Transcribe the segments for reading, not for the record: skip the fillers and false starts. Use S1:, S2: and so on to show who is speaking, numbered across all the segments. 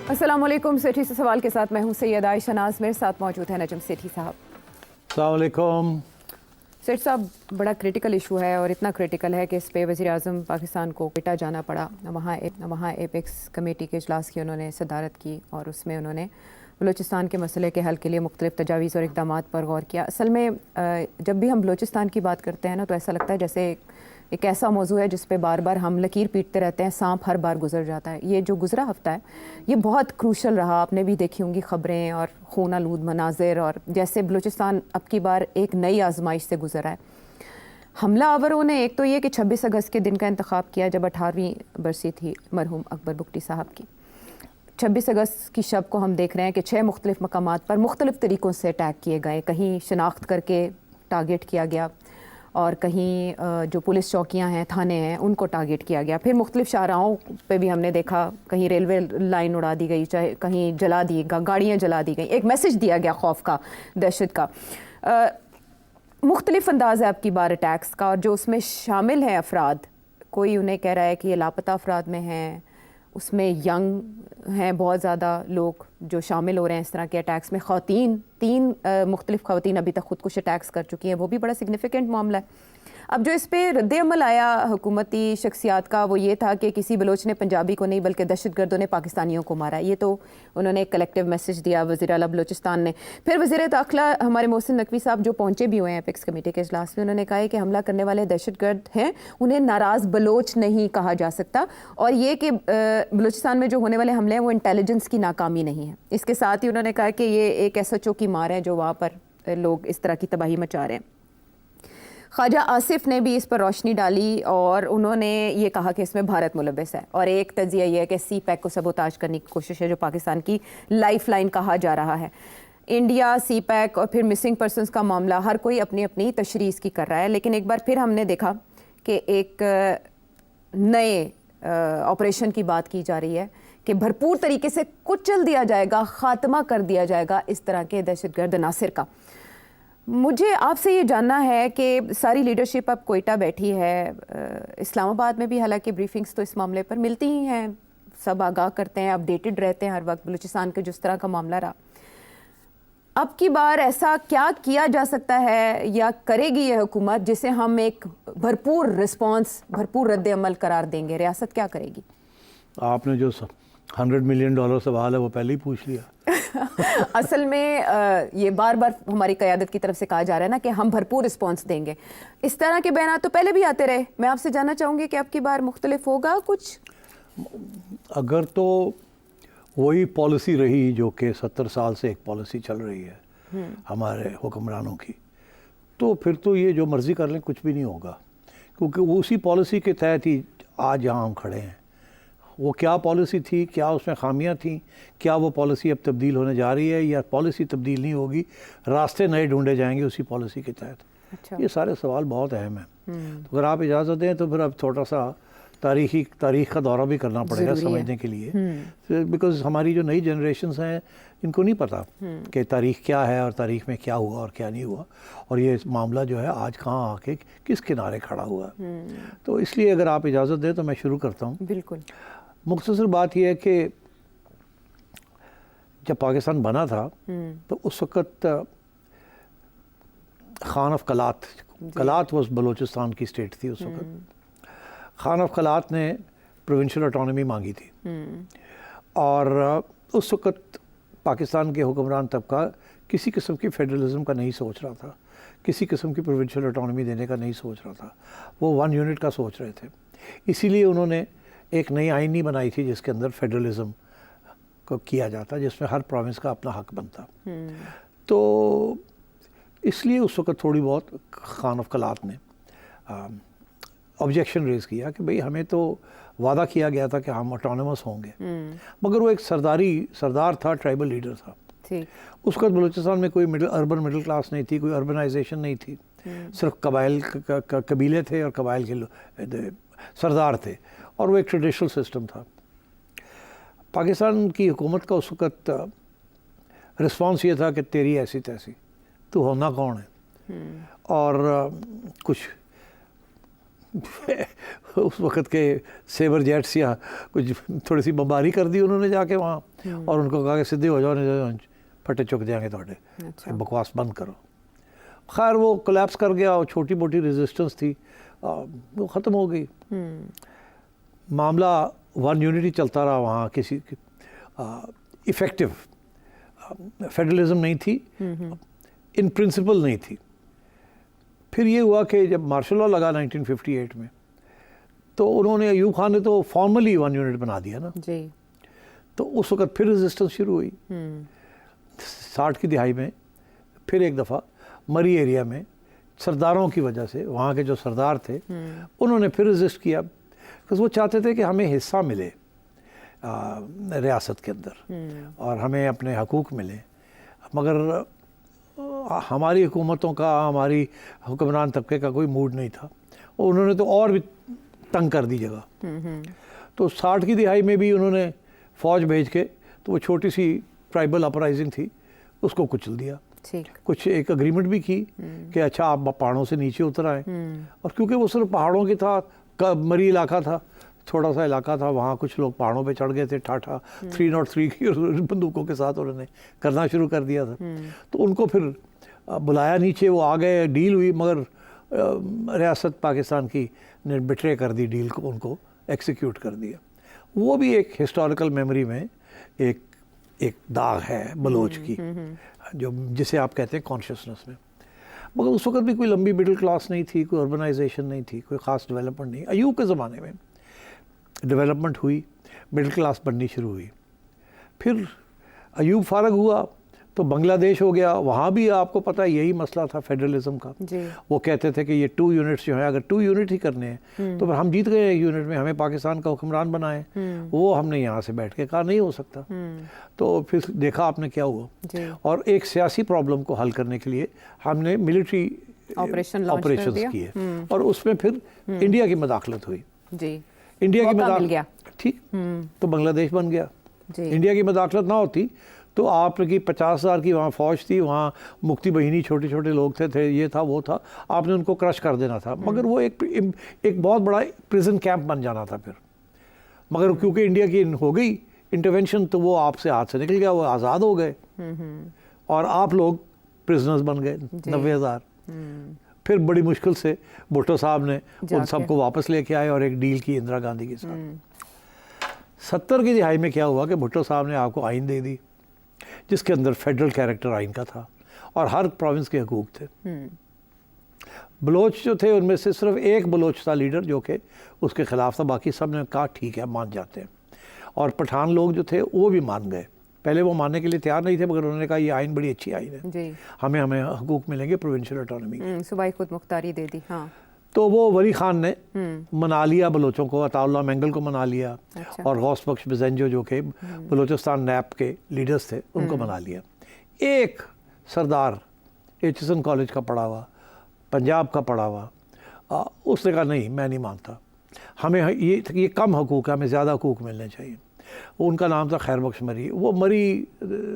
S1: السلام علیکم. سیٹھی سے سوال کے ساتھ میں ہوں سید عائشہ ناز. میرے ساتھ موجود ہیں نجم سیٹھی صاحب.
S2: السلام علیکم.
S1: سیٹھ صاحب, بڑا کریٹیکل ایشو ہے اور اتنا کریٹیکل ہے کہ اس پہ وزیر اعظم پاکستان کو کوئٹہ جانا پڑا. وہاں ایپیکس کمیٹی کے اجلاس کی انہوں نے صدارت کی اور اس میں انہوں نے بلوچستان کے مسئلے کے حل کے لیے مختلف تجاویز اور اقدامات پر غور کیا. اصل میں جب بھی ہم بلوچستان کی بات کرتے ہیں نا تو ایسا لگتا ہے جیسے ایک ایسا موضوع ہے جس پہ بار بار ہم لکیر پیٹتے رہتے ہیں, سانپ ہر بار گزر جاتا ہے. یہ جو گزرا ہفتہ ہے یہ بہت کروشل رہا. آپ نے بھی دیکھی ہوں گی خبریں اور خون آلود مناظر, اور جیسے بلوچستان اب کی بار ایک نئی آزمائش سے گزرا ہے. حملہ آوروں نے ایک تو یہ کہ 26 اگست کے دن کا انتخاب کیا جب 18ویں برسی تھی مرحوم اکبر بگٹی صاحب کی. 26 اگست کی شب کو ہم دیکھ رہے ہیں کہ 6 مختلف مقامات پر مختلف طریقوں سے اٹیک کیے گئے. کہیں شناخت کر کے ٹارگیٹ کیا گیا اور کہیں جو پولیس چوکیاں ہیں, تھانے ہیں, ان کو ٹارگیٹ کیا گیا. پھر مختلف شاہراہوں پہ بھی ہم نے دیکھا کہیں ریلوے لائن اڑا دی گئی, چاہے کہیں جلا دی گاڑیاں جلا دی گئیں. ایک میسج دیا گیا خوف کا, دہشت کا. مختلف انداز ہے اب کی بار اٹیکس کا, اور جو اس میں شامل ہیں افراد, کوئی انہیں کہہ رہا ہے کہ یہ لاپتہ افراد میں ہیں, اس میں ینگ ہیں بہت زیادہ لوگ جو شامل ہو رہے ہیں اس طرح کے اٹیکس میں. خواتین 3 مختلف خواتین ابھی تک خودکش اٹیکس کر چکی ہیں, وہ بھی بڑا سگنیفیکنٹ معاملہ ہے. اب جو اس پہ رد عمل آیا حکومتی شخصیات کا وہ یہ تھا کہ کسی بلوچ نے پنجابی کو نہیں بلکہ دہشت گردوں نے پاکستانیوں کو مارا. یہ تو انہوں نے ایک کلیکٹیو میسج دیا وزیر اعلیٰ بلوچستان نے. پھر وزیر داخلہ ہمارے محسن نقوی صاحب جو پہنچے بھی ہوئے ہیں ایپیکس کمیٹی کے اجلاس میں, انہوں نے کہا ہے کہ حملہ کرنے والے دہشت گرد ہیں, انہیں ناراض بلوچ نہیں کہا جا سکتا, اور یہ کہ بلوچستان میں جو ہونے والے حملے ہیں وہ انٹیلیجنس کی ناکامی نہیں ہے. اس کے ساتھ ہی انہوں نے کہا کہ یہ ایک SHO کی مار ہے جو وہاں پر لوگ اس طرح کی تباہی مچا رہے ہیں. خواجہ آصف نے بھی اس پر روشنی ڈالی اور انہوں نے یہ کہا کہ اس میں بھارت ملوث ہے, اور ایک تجزیہ یہ ہے کہ سی پیک کو سبوتاژ کرنے کی کوشش ہے جو پاکستان کی لائف لائن کہا جا رہا ہے. انڈیا, سی پیک اور پھر مسنگ پرسنز کا معاملہ, ہر کوئی اپنی اپنی تشریح کی کر رہا ہے. لیکن ایک بار پھر ہم نے دیکھا کہ ایک نئے آپریشن کی بات کی جا رہی ہے کہ بھرپور طریقے سے کچل دیا جائے گا, خاتمہ کر دیا جائے گا اس طرح کے دہشت گرد عناصر کا. مجھے آپ سے یہ جاننا ہے کہ ساری لیڈرشپ اب کوئٹہ بیٹھی ہے, اسلام آباد میں بھی حالانکہ بریفنگز تو اس معاملے پر ملتی ہی ہیں, سب آگاہ کرتے ہیں, اپڈیٹڈ رہتے ہیں ہر وقت بلوچستان کے جس طرح کا معاملہ رہا. اب کی بار ایسا کیا کیا جا سکتا ہے یا کرے گی یہ حکومت جسے ہم ایک بھرپور رسپانس, بھرپور رد عمل قرار دیں گے؟ ریاست کیا کرے گی؟
S2: آپ نے جو $100 ملین سوال ہے وہ پہلے ہی پوچھ لیا.
S1: اصل میں یہ بار بار ہماری قیادت کی طرف سے کہا جا رہا ہے نا کہ ہم بھرپور رسپانس دیں گے. اس طرح کے بیانات تو پہلے بھی آتے رہے. میں آپ سے جاننا چاہوں گی کہ اب کی بار مختلف ہوگا کچھ؟
S2: اگر تو وہی پالیسی رہی جو کہ 70 سال سے ایک پالیسی چل رہی ہے ہمارے حکمرانوں کی, تو پھر تو یہ جو مرضی کر لیں کچھ بھی نہیں ہوگا, کیونکہ وہ اسی پالیسی کے تحت ہی آج یہاں ہم کھڑے ہیں. وہ کیا پالیسی تھی, کیا اس میں خامیاں تھیں, کیا وہ پالیسی اب تبدیل ہونے جا رہی ہے یا پالیسی تبدیل نہیں ہوگی, راستے نئے ڈھونڈے جائیں گے اسی پالیسی کے تحت؟
S1: اچھا.
S2: یہ سارے سوال بہت اہم ہیں. تو اگر آپ اجازت دیں تو پھر اب تھوڑا سا تاریخ کا دورہ بھی کرنا پڑے گا سمجھنے کے لیے, بیکاز ہماری جو نئی جنریشنز ہیں ان کو نہیں پتہ کہ تاریخ کیا ہے اور تاریخ میں کیا ہوا اور کیا نہیں ہوا, اور یہ معاملہ جو ہے آج کہاں آ کے کس کنارے کھڑا ہوا. تو اس لیے اگر آپ اجازت دیں تو میں شروع کرتا ہوں.
S1: بالکل.
S2: مختصر بات یہ ہے کہ جب پاکستان بنا تھا تو اس وقت خان آف کلات واز بلوچستان کی اسٹیٹ تھی اس وقت. خان آف کلات نے پروونشل آٹونومی مانگی تھی, اور اس وقت پاکستان کے حکمران طبقہ کسی قسم کی فیڈرلزم کا نہیں سوچ رہا تھا, کسی قسم کی پروونشل آٹونومی دینے کا نہیں سوچ رہا تھا, وہ 1 یونٹ کا سوچ رہے تھے. اسی لیے انہوں نے ایک نئی آئین نہیں بنائی تھی جس کے اندر فیڈرلزم کو کیا جاتا, جس میں ہر پروونس کا اپنا حق بنتا. تو اس لیے اس وقت تھوڑی بہت خان آف کلات نے آبجیکشن ریز کیا کہ بھئی ہمیں تو وعدہ کیا گیا تھا کہ ہم آٹونومس ہوں گے, مگر وہ ایک سردار تھا, ٹرائبل لیڈر تھا. اس وقت بلوچستان میں کوئی اربن مڈل کلاس نہیں تھی, کوئی اربنائزیشن نہیں تھی, صرف قبیلے تھے اور قبائل کے سردار تھے, اور وہ ایک ٹریڈیشنل سسٹم تھا. پاکستان کی حکومت کا اس وقت رسپانس یہ تھا کہ تیری ایسی تیسی, تو ہونا کون ہے, اور کچھ اس وقت کے سیبر جیٹس یا کچھ تھوڑی سی بمباری کر دی انہوں نے جا کے وہاں، اور ان کو کہا کہ سیدھے ہو جاؤ نہیں پھٹے چک جائیں گے تھوڑے، بکواس بند کرو. خیر وہ کولیپس کر گیا، اور چھوٹی موٹی ریزسٹنس تھی وہ ختم ہو گئی. معاملہ ون یونٹی چلتا رہا وہاں، کسی افیکٹو فیڈرلزم نہیں تھی، ان پرنسپل نہیں تھی. پھر یہ ہوا کہ جب مارشل لا لگا 1958 میں، تو انہوں نے ایوب خان نے تو فارملی ون یونٹ بنا دیا نا
S1: جی.
S2: تو اس وقت پھر ریزسٹنس شروع ہوئی. 60 کی دہائی میں پھر ایک دفعہ مری ایریا میں سرداروں کی وجہ سے، وہاں کے جو سردار تھے انہوں نے پھر ریزسٹ کیا، because وہ چاہتے تھے کہ ہمیں حصہ ملے ریاست کے اندر اور ہمیں اپنے حقوق ملیں. مگر ہماری حکومتوں کا، ہماری حکمران طبقے کا کوئی موڈ نہیں تھا، اور انہوں نے تو اور بھی تنگ کر دی جگہ. تو 60 کی دہائی میں بھی انہوں نے فوج بھیج کے، تو وہ چھوٹی سی ٹرائبل اپرائزنگ تھی اس کو کچل دیا. کچھ ایک اگریمنٹ بھی کی کہ اچھا آپ پہاڑوں سے نیچے اتر آئیں، اور کیونکہ وہ صرف پہاڑوں کی تھا، مری علاقہ تھا، چھوٹا سا علاقہ تھا، وہاں کچھ لوگ پہاڑوں پہ چڑھ گئے تھے ٹھاٹھا 303 کی بندوقوں کے ساتھ انہوں نے کرنا شروع کر دیا تھا. تو ان کو پھر بلایا نیچے، وہ آ گئے، ڈیل ہوئی، مگر ریاست پاکستان کی نے بٹرے کر دی ڈیل کو، ان کو ایکسیکیوٹ کر دیا. وہ بھی ایک ہسٹوریکل میموری میں ایک داغ ہے بلوچ کی، جو جسے آپ کہتے ہیں کانشیسنس میں. مگر اس وقت بھی کوئی لمبی مڈل کلاس نہیں تھی، کوئی اربنائزیشن نہیں تھی، کوئی خاص ڈیولپمنٹ نہیں. ایوب کے زمانے میں ڈیولپمنٹ ہوئی، مڈل کلاس بننی شروع ہوئی. پھر ایوب فارغ ہوا تو بنگلہ دیش ہو گیا، وہاں بھی آپ کو پتہ یہی مسئلہ تھا فیڈرلزم کا. وہ کہتے تھے کہ یہ 2 یونٹس جو ہیں، اگر 2 یونٹ ہی کرنے ہیں تو پھر ہم جیت گئے 1 یونٹ میں، ہمیں پاکستان کا حکمران بنائیں. وہ ہم نے یہاں سے بیٹھ کے کہا نہیں ہو سکتا. تو پھر دیکھا آپ نے کیا ہوا، اور ایک سیاسی پرابلم کو حل کرنے کے لیے ہم نے ملٹری آپریشنز کیے، اور اس میں پھر انڈیا کی مداخلت ہوئی. انڈیا کی مداخلت ٹھیک تو بنگلہ دیش بن گیا. انڈیا کی مداخلت نہ ہوتی تو آپ کی 50,000 کی وہاں فوج تھی، وہاں مکتی بہینی چھوٹے چھوٹے لوگ تھے، یہ تھا وہ تھا، آپ نے ان کو کرش کر دینا تھا. مگر وہ ایک بہت بڑا پریزن کیمپ بن جانا تھا پھر. مگر کیونکہ انڈیا کی ہو گئی انٹرونشن تو وہ آپ سے ہاتھ سے نکل گیا، وہ آزاد ہو گئے، اور آپ لوگ پرزنرز بن گئے 90,000. پھر بڑی مشکل سے بھٹو صاحب نے ان سب کو واپس لے کے آئے اور ایک ڈیل کی اندرا گاندھی کے ساتھ. 70 کی دہائی میں کیا ہوا کہ بھٹو صاحب نے آپ کو آئین دے دی، جس کے اندر فیڈرل کیریکٹر آئین کا تھا، اور ہر پروونس کے حقوق تھے. بلوچ جو تھے ان میں سے صرف ایک بلوچ تھا لیڈر جو کہ اس کے خلاف تھا، باقی سب نے کہا ٹھیک ہے مان جاتے ہیں. اور پٹھان لوگ جو تھے وہ بھی مان گئے. پہلے وہ ماننے کے لیے تیار نہیں تھے، مگر انہوں نے کہا یہ آئین بڑی اچھی آئین ہے، ہمیں حقوق ملیں گے پروونشل اٹانومی،
S1: صوبائی خود مختاری دے دی.
S2: تو وہ ولی خان نے منا لیا بلوچوں کو، عطا اللہ مینگل کو منا لیا، اور غوث بخش بزنجو جو کہ بلوچستان نیپ کے لیڈرز تھے ان کو منا لیا. ایک سردار ایچسن کالج کا پڑھا ہوا، پنجاب کا پڑھا ہوا، اس نے کہا نہیں میں نہیں مانتا، ہمیں یہ کم حقوق ہے، ہمیں زیادہ حقوق ملنے چاہیے. ان کا نام تھا خیر بخش مری، وہ مری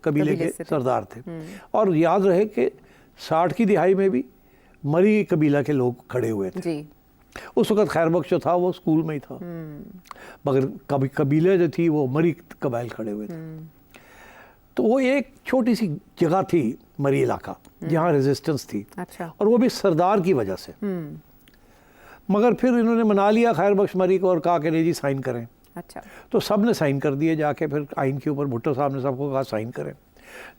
S2: قبیلے کے سردار تھے. اور یاد رہے کہ 60 کی دہائی میں بھی مری قبیلہ کے لوگ کھڑے ہوئے تھے. اس وقت خیر بخش جو تھا وہ اسکول میں ہی تھا، مگر قبیلے جو تھی وہ مری قبائل کھڑے ہوئے تھے. تو وہ ایک چھوٹی سی جگہ تھی مری علاقہ جہاں ریزسٹنس تھی، اور وہ بھی سردار کی وجہ سے. مگر پھر انہوں نے منا لیا خیر بخش مری کو اور کہا کہ نہیں جی سائن کریں. تو سب نے سائن کر دیے جا کے. پھر آئین کے اوپر بھٹو صاحب نے سب کو کہا سائن کریں.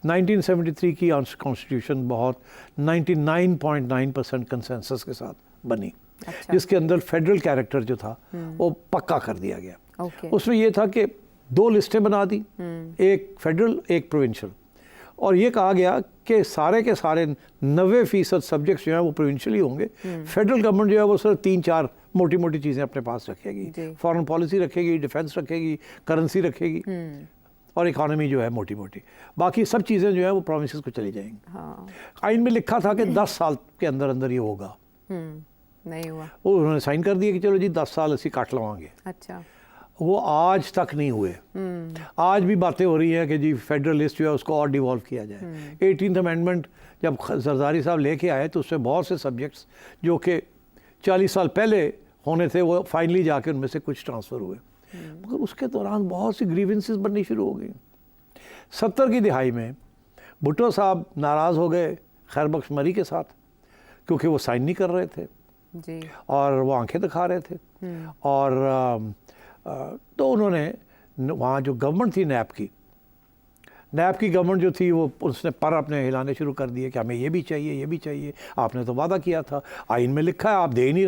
S2: 1973 کی کانسٹیٹیوشن بہت 99.9% کنسنسس کے ساتھ بنی، جس کے اندر فیڈرل کیریکٹر جو تھا وہ پکا کر دیا گیا. اس میں یہ تھا کہ 2 لسٹیں بنا دی، ایک فیڈرل ایک پروونشل، اور یہ کہا گیا کہ سارے کے سارے 90% سبجیکٹس جو ہیں وہ پروونشل ہی ہوں گے. فیڈرل گورنمنٹ جو ہے وہ صرف 3-4 موٹی موٹی چیزیں اپنے پاس رکھے گی، فارن پالیسی رکھے گی، ڈیفنس رکھے گی، کرنسی رکھے گی، اور اکانومی جو ہے موٹی موٹی، باقی سب چیزیں جو ہیں وہ پروونسز کو چلی جائیں گی. آئین میں لکھا تھا کہ 10 سال کے اندر اندر یہ ہوگا،
S1: نہیں ہوا.
S2: وہ انہوں نے سائن کر دیا کہ چلو جی 10 سال اسی کاٹ لواں گے. وہ آج تک نہیں ہوئے. آج بھی باتیں ہو رہی ہیں کہ جی فیڈرل لسٹ جو ہے اس کو اور ڈیوالو کیا جائے. 18th امینڈمنٹ جب زرداری صاحب لے کے آئے تو اس میں بہت سے سبجیکٹس جو کہ 40 سال پہلے ہونے تھے وہ فائنلی جا کے ان میں سے کچھ ٹرانسفر ہوئے، مگر اس کے دوران بہت سی گریونسز بننی شروع ہو گئیں۔ 70 کی دہائی میں بھٹو صاحب ناراض ہو گئے خیر بخش مری کے ساتھ، کیونکہ وہ سائن نہیں کر رہے تھے
S1: جی،
S2: اور وہ آنکھیں دکھا رہے تھے، اور تو انہوں نے وہاں جو گورنمنٹ تھی نیب کی گورنمنٹ جو تھی وہ اس نے پر اپنے ہلانے شروع کر دیے کہ ہمیں یہ بھی چاہیے، یہ بھی چاہیے، آپ نے تو وعدہ کیا تھا، آئین میں لکھا ہے، آپ دے نہیں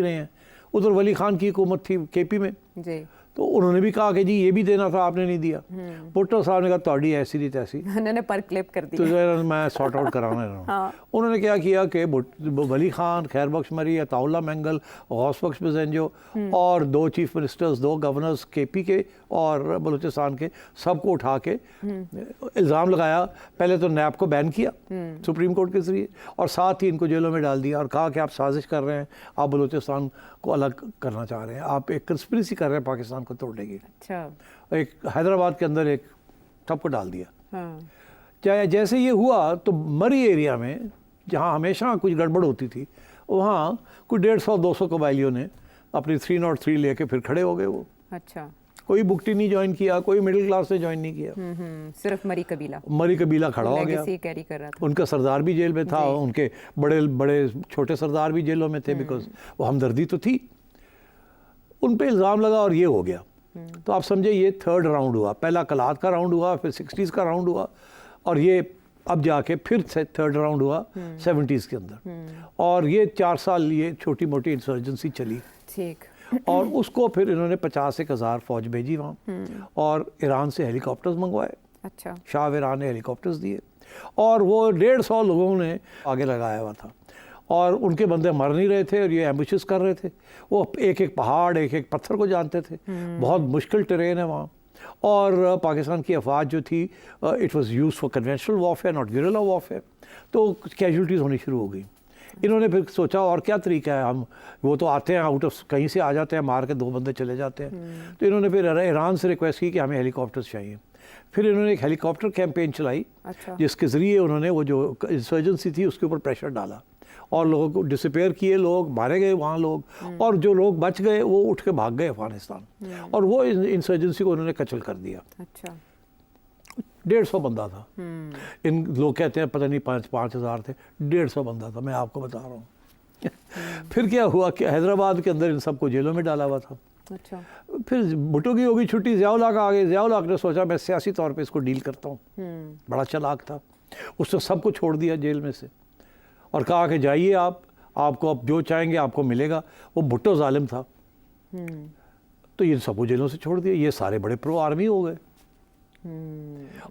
S2: رہے ہیں۔ ادھر ولی خان کی حکومت تھی کے پی میں،
S1: جی،
S2: تو انہوں نے بھی کہا کہ جی یہ بھی دینا تھا، آپ نے نہیں دیا۔ بھٹو صاحب نے کہا تہاڈی ایسی نہیں تیسی،
S1: انہوں نے پر کلپ کر
S2: تو
S1: دیا۔
S2: میں سارٹ آؤٹ کرانا رہا۔ انہوں نے کیا کیا کہ ولی خان، خیر بخش مری، عطا اللہ مینگل، غوث بخش بزنجو اور 2 چیف منسٹرز، 2 گورنرز کے پی کے اور بلوچستان کے، سب کو اٹھا کے الزام لگایا۔ پہلے تو نیب کو بین کیا سپریم کورٹ کے ذریعے، اور ساتھ ہی ان کو جیلوں میں ڈال دیا اور کہا کہ آپ سازش کر رہے ہیں، آپ بلوچستان کو الگ کرنا چاہ رہے ہیں، آپ ایک کنسپریسی کر رہے ہیں پاکستان کو توڑنے کی۔
S1: اچھا،
S2: ایک حیدرآباد کے اندر ایک ٹھپ کو ڈال دیا۔
S1: ہاں،
S2: چاہے جیسے یہ ہوا تو مری ایریا میں جہاں ہمیشہ کچھ گڑبڑ ہوتی تھی، وہاں کوئی 150-200 قبائلیوں نے اپنی 303 لے کے پھر کھڑے ہو گئے۔ وہ
S1: اچھا،
S2: کوئی بکٹی نہیں جوائن کیا، کوئی مڈل کلاس نے جوائن نہیں کیا،
S1: صرف مری
S2: قبیلہ کھڑا ہو گیا۔
S1: کیری کر رہا تھا۔
S2: ان کا سردار بھی جیل میں تھا، ان کے بڑے چھوٹے سردار بھی جیلوں میں تھے، بیکاز وہ ہمدردی تو تھی۔ ان پہ الزام لگا اور یہ ہو گیا۔ تو آپ سمجھے یہ 3rd راؤنڈ ہوا، پہلا کلات کا راؤنڈ ہوا، پھر 60s کا راؤنڈ ہوا، اور یہ اب جا کے پھر 3rd راؤنڈ ہوا 70s کے اندر، اور یہ 4 سال یہ چھوٹی موٹی انسرجنسی چلی،
S1: ٹھیک،
S2: اور اس کو پھر انہوں نے 50-1,000 فوج بھیجی وہاں، اور ایران سے ہیلی کاپٹرز منگوائے،
S1: اچھا،
S2: شاہ ایران نے ہیلی کاپٹرز دیے، اور وہ 150 لوگوں نے آگے لگایا ہوا تھا، اور ان کے بندے مر نہیں رہے تھے اور یہ ایمبوشز کر رہے تھے۔ وہ ایک پہاڑ، ایک پتھر کو جانتے تھے، بہت مشکل ٹرین ہے وہاں، اور پاکستان کی افواج جو تھی it was use for conventional warfare not guerrilla warfare, تو کیجولٹیز ہونی شروع ہو گئی۔ انہوں نے پھر سوچا اور کیا طریقہ ہے، ہم وہ تو آتے ہیں آؤٹ آف کہیں سے آ جاتے ہیں، مار کے 2 بندے چلے جاتے ہیں، تو انہوں نے پھر ایران سے ریکویسٹ کی کہ ہمیں ہیلی کاپٹرز چاہیے۔ پھر انہوں نے ایک ہیلی کاپٹر کیمپین چلائی، جس کے ذریعے انہوں نے وہ جو انسرجنسی تھی اس کے اوپر پریشر ڈالا، اور لوگوں کو ڈسپیئر کیے، لوگ مارے گئے وہاں لوگ، اور جو لوگ بچ گئے وہ اٹھ کے بھاگ گئے افغانستان، اور وہ انسرجنسی کو انہوں نے کچل کر دیا۔
S1: اچھا،
S2: 150 بندہ تھا، ان لوگ کہتے ہیں پتہ نہیں 5,000 تھے، 150 بندہ تھا، میں آپ کو بتا رہا ہوں۔ پھر کیا ہوا کہ حیدرآباد کے اندر ان سب کو جیلوں میں ڈالا ہوا تھا۔
S1: اچھا،
S2: پھر بھٹو کی ہوگی چھٹی، ضیاء الحق آ گئے۔ ضیاء الحق نے سوچا میں سیاسی طور پہ اس کو ڈیل کرتا ہوں، بڑا چالاک تھا، اس نے سب کو چھوڑ دیا جیل میں سے، اور کہا کہ جائیے آپ کو اب جو چاہیں گے آپ کو ملے گا۔ وہ بھٹو ظالم تھا، تو یہ سب کو جیلوں سے چھوڑ دیا، یہ سارے بڑے پرو آرمی ہو گئے،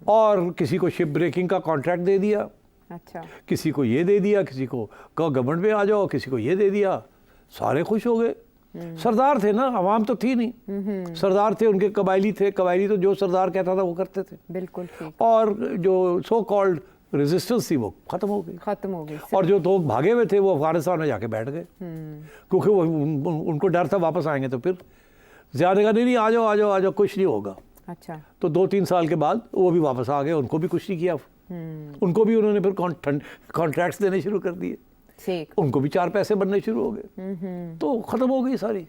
S2: اور کسی کو شپ بریکنگ کا کانٹریکٹ دے دیا،
S1: اچھا،
S2: کسی کو یہ دے دیا، کسی کو کہا گورنمنٹ میں آ جاؤ، کسی کو یہ دے دیا، سارے خوش ہو گئے۔ سردار تھے نا، عوام تو تھی نہیں، سردار تھے، ان کے قبائلی تھے، قبائلی تو جو سردار کہتا تھا وہ کرتے تھے،
S1: بالکل ٹھیک،
S2: اور جو سو کالڈ ریزسٹنس تھی وہ ختم ہو گئی، اور جو لوگ بھاگے ہوئے تھے وہ افغانستان میں جا کے بیٹھ گئے، کیونکہ وہ ان کو ڈر تھا واپس آئیں گے تو پھر زیادہ کا نہیں آ جاؤ کچھ نہیں ہوگا۔
S1: اچھا،
S2: تو 2-3 سال کے بعد وہ بھی واپس آ گئے، ان کو بھی کچھ نہیں کیا، ان کو بھی انہوں نے پھر کانٹریکٹس دینے شروع کر دیے، ان کو بھی 4 پیسے بننے شروع ہو گئے، تو ختم ہو گئی ساری۔